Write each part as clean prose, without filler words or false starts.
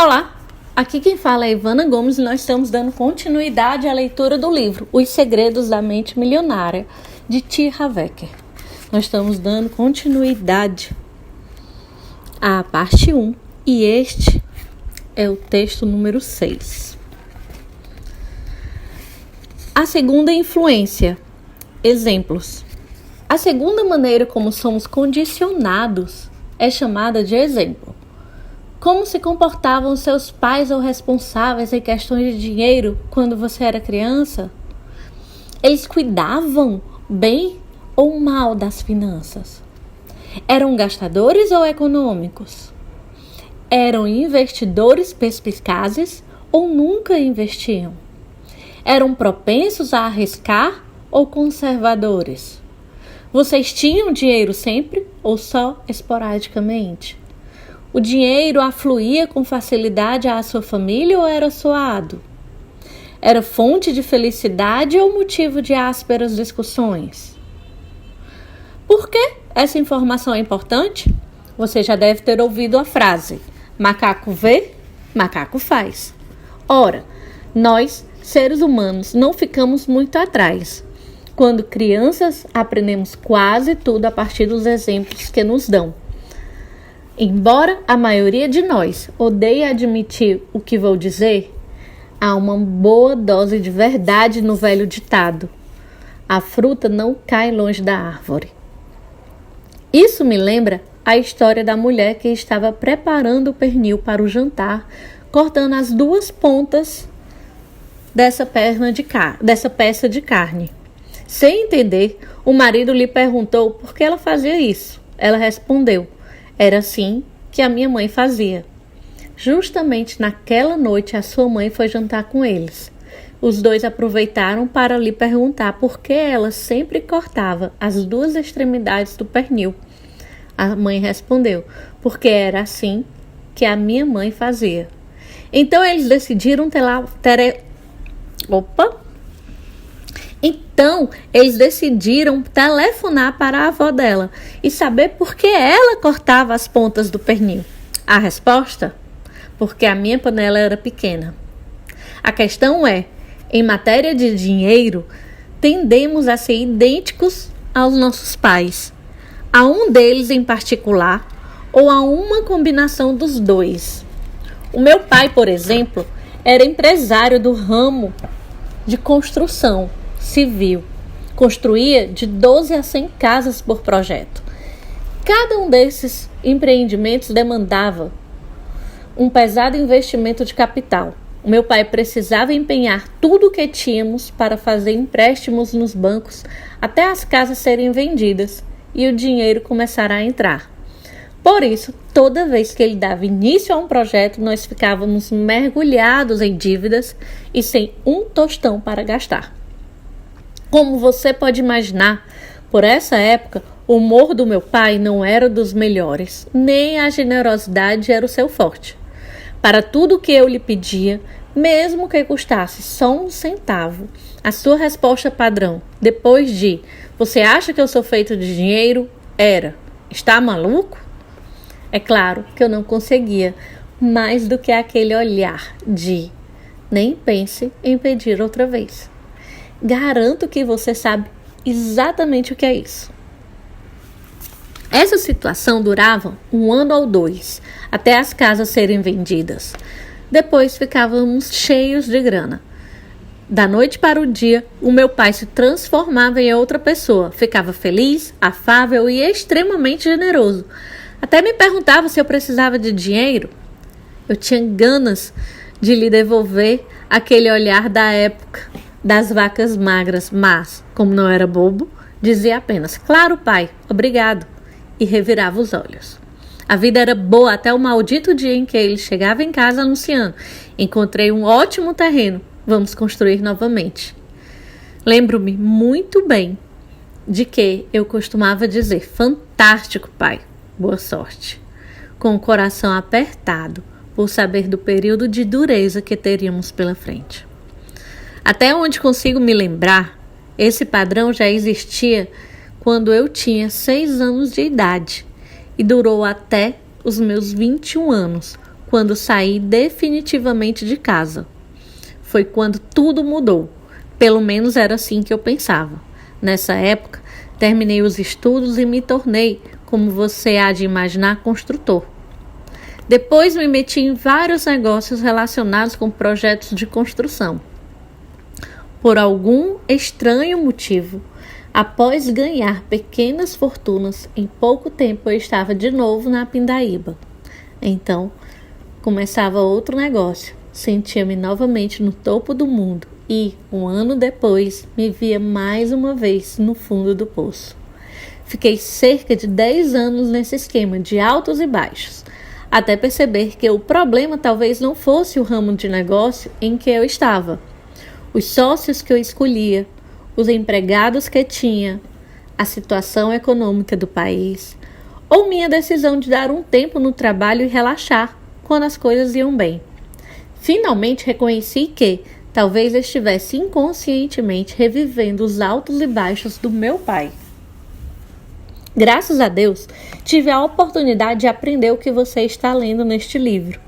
Olá, aqui quem fala é Ivana Gomes e nós estamos dando continuidade à leitura do livro Os Segredos da Mente Milionária, de T. Harv Eker. Nós estamos dando continuidade à parte 1 e este é o texto número 6. A segunda influência. Exemplos. A segunda maneira como somos condicionados é chamada de exemplo. Como se comportavam seus pais ou responsáveis em questões de dinheiro quando você era criança? Eles cuidavam bem ou mal das finanças? Eram gastadores ou econômicos? Eram investidores perspicazes ou nunca investiam? Eram propensos a arriscar ou conservadores? Vocês tinham dinheiro sempre ou só esporadicamente? O dinheiro afluía com facilidade à sua família ou era suado? Era fonte de felicidade ou motivo de ásperas discussões? Por que essa informação é importante? Você já deve ter ouvido a frase: macaco vê, macaco faz. Ora, nós, seres humanos, não ficamos muito atrás. Quando crianças, aprendemos quase tudo a partir dos exemplos que nos dão. Embora a maioria de nós odeie admitir o que vou dizer, há uma boa dose de verdade no velho ditado: a fruta não cai longe da árvore. Isso me lembra a história da mulher que estava preparando o pernil para o jantar, cortando as duas pontas dessa peça de carne. Sem entender, o marido lhe perguntou por que ela fazia isso. Ela respondeu: era assim que a minha mãe fazia. Justamente naquela noite a sua mãe foi jantar com eles. Os dois aproveitaram para lhe perguntar por que ela sempre cortava as duas extremidades do pernil. A mãe respondeu: porque era assim que a minha mãe fazia. Então eles decidiram telefonar para a avó dela e saber por que ela cortava as pontas do pernil. A resposta? Porque a minha panela era pequena. A questão é, em matéria de dinheiro, tendemos a ser idênticos aos nossos pais, a um deles em particular ou a uma combinação dos dois. O meu pai, por exemplo, era empresário do ramo de construção civil. Construía de 12 a 100 casas por projeto. Cada um desses empreendimentos demandava um pesado investimento de capital. O meu pai precisava empenhar tudo o que tínhamos para fazer empréstimos nos bancos até as casas serem vendidas e o dinheiro começar a entrar. Por isso, toda vez que ele dava início a um projeto, nós ficávamos mergulhados em dívidas e sem um tostão para gastar. Como você pode imaginar, por essa época, o humor do meu pai não era dos melhores, nem a generosidade era o seu forte. Para tudo que eu lhe pedia, mesmo que custasse só um centavo, a sua resposta padrão, depois de "você acha que eu sou feito de dinheiro?" era: "está maluco?" É claro que eu não conseguia mais do que aquele olhar de "nem pense em pedir outra vez." Garanto que você sabe exatamente o que é isso. Essa situação durava 1 ano ou 2, até as casas serem vendidas. Depois ficávamos cheios de grana. Da noite para o dia, o meu pai se transformava em outra pessoa. Ficava feliz, afável e extremamente generoso. Até me perguntava se eu precisava de dinheiro. Eu tinha ganas de lhe devolver aquele olhar da época das vacas magras, mas, como não era bobo, dizia apenas: "Claro, pai, obrigado", e revirava os olhos. A vida era boa até o maldito dia em que ele chegava em casa anunciando: "Encontrei um ótimo terreno, vamos construir novamente." Lembro-me muito bem de que eu costumava dizer: "Fantástico, pai, boa sorte", com o coração apertado por saber do período de dureza que teríamos pela frente. Até onde consigo me lembrar, esse padrão já existia quando eu tinha 6 anos de idade e durou até os meus 21 anos, quando saí definitivamente de casa. Foi quando tudo mudou. Pelo menos era assim que eu pensava. Nessa época, terminei os estudos e me tornei, como você há de imaginar, construtor. Depois me meti em vários negócios relacionados com projetos de construção. Por algum estranho motivo, após ganhar pequenas fortunas, em pouco tempo eu estava de novo na pindaíba. Então, começava outro negócio, sentia-me novamente no topo do mundo e, um ano depois, me via mais uma vez no fundo do poço. Fiquei cerca de 10 anos nesse esquema de altos e baixos, até perceber que o problema talvez não fosse o ramo de negócio em que eu estava, os sócios que eu escolhia, os empregados que tinha, a situação econômica do país, ou minha decisão de dar um tempo no trabalho e relaxar quando as coisas iam bem. Finalmente reconheci que talvez estivesse inconscientemente revivendo os altos e baixos do meu pai. Graças a Deus, tive a oportunidade de aprender o que você está lendo neste livro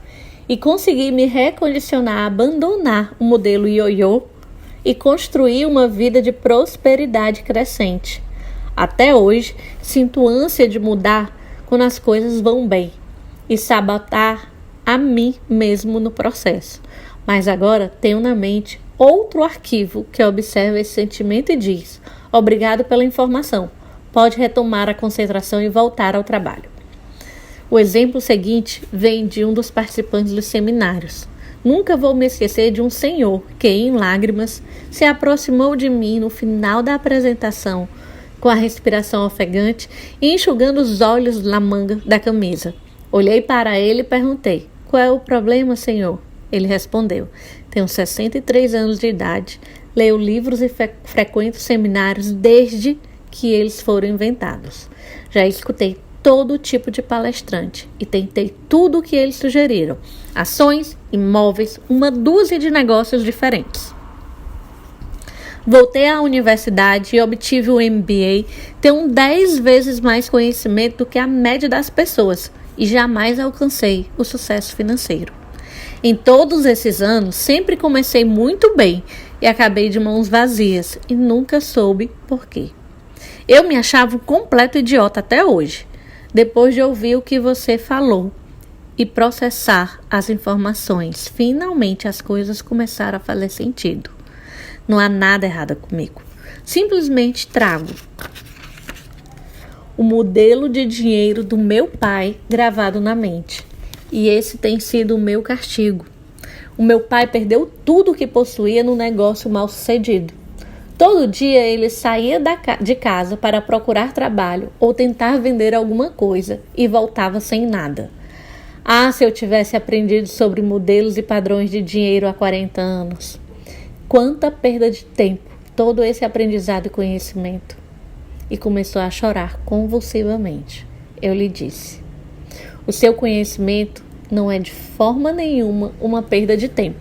e consegui me recondicionar a abandonar o modelo ioiô e construir uma vida de prosperidade crescente. Até hoje, sinto ânsia de mudar quando as coisas vão bem e sabotar a mim mesmo no processo. Mas agora tenho na mente outro arquivo que observa esse sentimento e diz: obrigado pela informação. Pode retomar a concentração e voltar ao trabalho. O exemplo seguinte vem de um dos participantes dos seminários. Nunca vou me esquecer de um senhor que, em lágrimas, se aproximou de mim no final da apresentação, com a respiração ofegante e enxugando os olhos na manga da camisa. Olhei para ele e perguntei: qual é o problema, senhor? Ele respondeu: tenho 63 anos de idade, leio livros e frequento seminários desde que eles foram inventados. Já escutei todo tipo de palestrante e tentei tudo o que eles sugeriram: ações, imóveis, uma dúzia de negócios diferentes. Voltei à universidade e obtive o MBA, tenho 10 vezes mais conhecimento do que a média das pessoas e jamais alcancei o sucesso financeiro. Em todos esses anos, sempre comecei muito bem e acabei de mãos vazias e nunca soube por quê. Eu me achava um completo idiota até hoje, depois de ouvir o que você falou e processar as informações. Finalmente as coisas começaram a fazer sentido. Não há nada errado comigo. Simplesmente trago o modelo de dinheiro do meu pai gravado na mente. E esse tem sido o meu castigo. O meu pai perdeu tudo o que possuía no negócio mal sucedido. Todo dia ele saía de casa para procurar trabalho ou tentar vender alguma coisa e voltava sem nada. Ah, se eu tivesse aprendido sobre modelos e padrões de dinheiro há 40 anos. Quanta perda de tempo, todo esse aprendizado e conhecimento. E começou a chorar convulsivamente. Eu lhe disse: o seu conhecimento não é de forma nenhuma uma perda de tempo.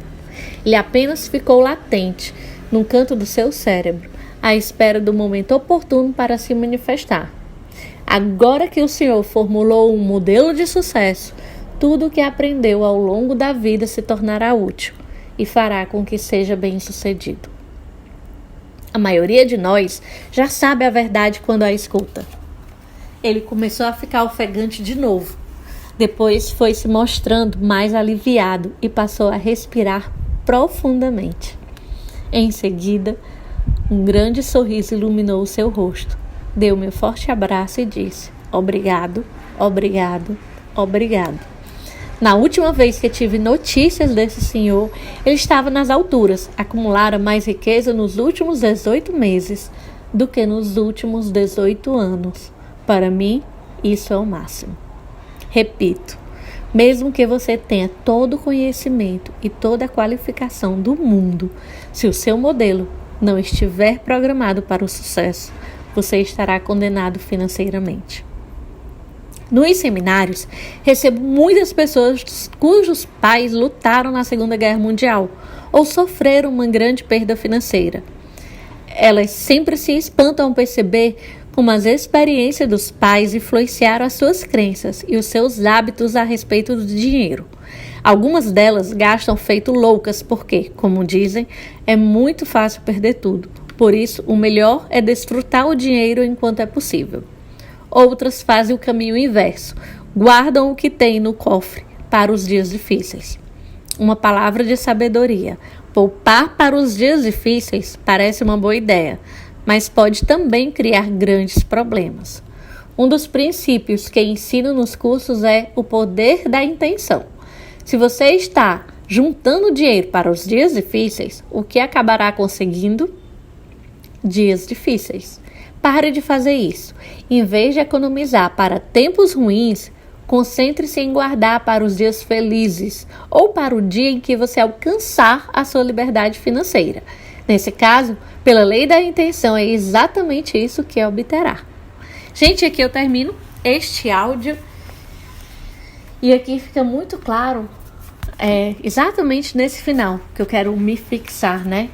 Ele apenas ficou latente num canto do seu cérebro, à espera do momento oportuno para se manifestar. Agora que o senhor formulou um modelo de sucesso, tudo o que aprendeu ao longo da vida se tornará útil e fará com que seja bem-sucedido. A maioria de nós já sabe a verdade quando a escuta. Ele começou a ficar ofegante de novo. Depois foi se mostrando mais aliviado e passou a respirar profundamente. Em seguida, um grande sorriso iluminou o seu rosto. Deu-me um forte abraço e disse: obrigado, obrigado, obrigado. Na última vez que tive notícias desse senhor, ele estava nas alturas, acumulara mais riqueza nos últimos 18 meses do que nos últimos 18 anos. Para mim, isso é o máximo. Repito, mesmo que você tenha todo o conhecimento e toda a qualificação do mundo, se o seu modelo não estiver programado para o sucesso, você estará condenado financeiramente. Nos seminários, recebo muitas pessoas cujos pais lutaram na Segunda Guerra Mundial ou sofreram uma grande perda financeira. Elas sempre se espantam ao perceber como as experiências dos pais influenciaram as suas crenças e os seus hábitos a respeito do dinheiro. Algumas delas gastam feito loucas porque, como dizem, é muito fácil perder tudo. Por isso, o melhor é desfrutar o dinheiro enquanto é possível. Outras fazem o caminho inverso, guardam o que têm no cofre para os dias difíceis. Uma palavra de sabedoria: poupar para os dias difíceis parece uma boa ideia, mas pode também criar grandes problemas. Um dos princípios que ensino nos cursos é o poder da intenção. Se você está juntando dinheiro para os dias difíceis, o que acabará conseguindo? Dias difíceis. Pare de fazer isso. Em vez de economizar para tempos ruins, concentre-se em guardar para os dias felizes ou para o dia em que você alcançar a sua liberdade financeira. Nesse caso, pela lei da intenção, é exatamente isso que obterá. Gente, aqui eu termino este áudio e aqui fica muito claro, exatamente nesse final que eu quero me fixar, né?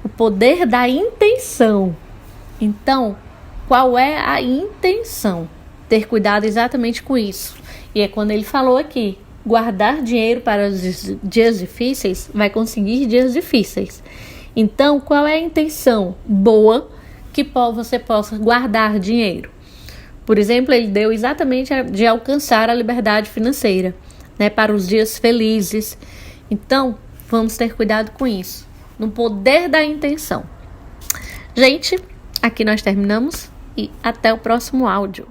O poder da intenção. Então, qual é a intenção? Ter cuidado exatamente com isso. E é quando ele falou aqui, guardar dinheiro para os dias difíceis vai conseguir dias difíceis. Então, qual é a intenção boa que você possa guardar dinheiro? Por exemplo, ele deu exatamente de alcançar a liberdade financeira, né, para os dias felizes. Então, vamos ter cuidado com isso, no poder da intenção. Gente, aqui nós terminamos e até o próximo áudio.